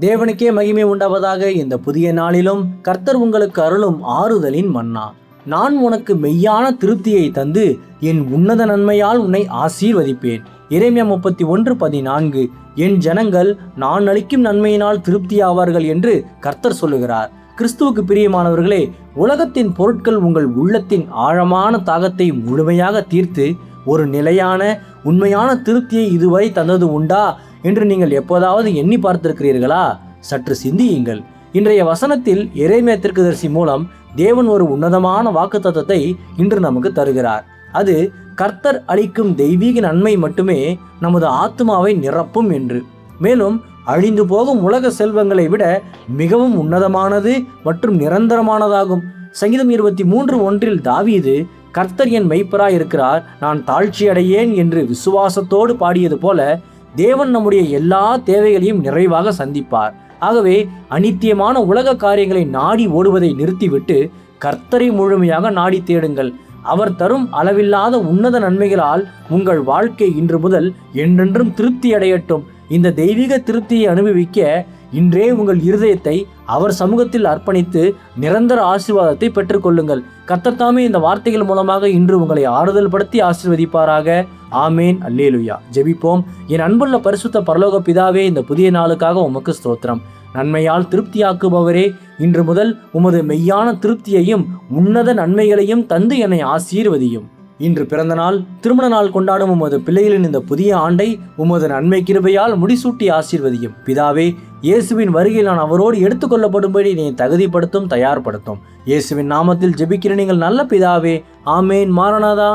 தேவனுக்கே மகிமை உண்டாவதாக. இந்த புதிய நாளிலும் கர்த்தர் உங்களுக்கு அருளும் ஆறுதலின் மன்னா. நான் உனக்கு மெய்யான திருப்தியை தந்து என் உன்னத நன்மையால் உன்னை ஆசீர்வதிப்பேன். எரேமியா 31:14. என் ஜனங்கள் நான் அளிக்கும் நன்மையினால் திருப்தியாவார்கள் என்று கர்த்தர் சொல்லுகிறார். கிறிஸ்துவுக்கு பிரியமானவர்களே, உலகத்தின் பொருட்கள் உங்கள் உள்ளத்தின் ஆழமான தாகத்தை முழுமையாக தீர்த்து ஒரு நிலையான உண்மையான திருப்தியை இதுவரை தந்தது உண்டா என்று நீங்கள் எப்போதாவது எண்ணி பார்த்திருக்கிறீர்களா? சற்று சிந்தியுங்கள். இன்றைய வசனத்தில் எரேமியா தீர்க்கதரிசி மூலம் தேவன் ஒரு உன்னதமான வாக்குத்தத்தத்தை இன்று நமக்கு தருகிறார். அது கர்த்தர் அளிக்கும் தெய்வீக நன்மை மட்டுமே நமது ஆத்மாவை நிரப்பும் என்று. மேலும் அழிந்து போகும் உலக செல்வங்களை விட மிகவும் உன்னதமானது மற்றும் நிரந்தரமானதாகும். சங்கீதம் 23:1 தாவீது, கர்த்தர் என் மெய்ப்பராய் இருக்கிறார், நான் தாழ்ச்சி அடையேன் என்று விசுவாசத்தோடு பாடியது போல தேவன் நம்முடைய எல்லா தேவைகளையும் நிறைவாக சந்திப்பார். ஆகவே அநித்தியமான உலக காரியங்களை நாடி ஓடுவதை நிறுத்திவிட்டு கர்த்தரை முழுமையாக நாடி தேடுங்கள். அவர் தரும் அளவில்லாத உன்னத நன்மைகளால் உங்கள் வாழ்க்கை இன்று முதல் என்றென்றும் திருப்தி அடையட்டும். இந்த தெய்வீக திருப்தியை அனுபவிக்க இன்றே உங்கள் இருதயத்தை அவர் சமூகத்தில் அர்ப்பணித்து நிரந்தர ஆசீர்வாதத்தை பெற்றுக்கொள்ளுங்கள். கர்த்தர் தாமே இந்த வார்த்தைகள் மூலமாக இன்று உங்களை ஆறுதல் படுத்தி ஆசீர்வதிப்பாராக. ஆமேன். அல்லேலுயா. ஜெபிப்போம். என் அன்புள்ள பரிசுத்த பரலோக பிதாவே, இந்த புதிய நாளுக்காக உமக்கு ஸ்தோத்திரம். நன்மையால் திருப்தியாக்குபவரே, இன்று முதல் உமது மெய்யான திருப்தியையும் உன்னத நன்மைகளையும் தந்து என்னை ஆசீர்வதியும். இன்று பிறந்த நாள், திருமண நாள் கொண்டாடும் உமது பிள்ளைகளின் இந்த புதிய ஆண்டை உமது நன்மை கிருபையால் முடிசூட்டி ஆசீர்வதியும். பிதாவே, இயேசுவின் வருகையில் நான் அவரோடு எடுத்துக்கொள்ளப்படும்படி நீ தகுதிப்படுத்தும், தயார்படுத்தும். இயேசுவின் நாமத்தில் ஜெபிக்கிற நீங்கள் நல்ல பிதாவே. ஆமேன். மாரநாதா.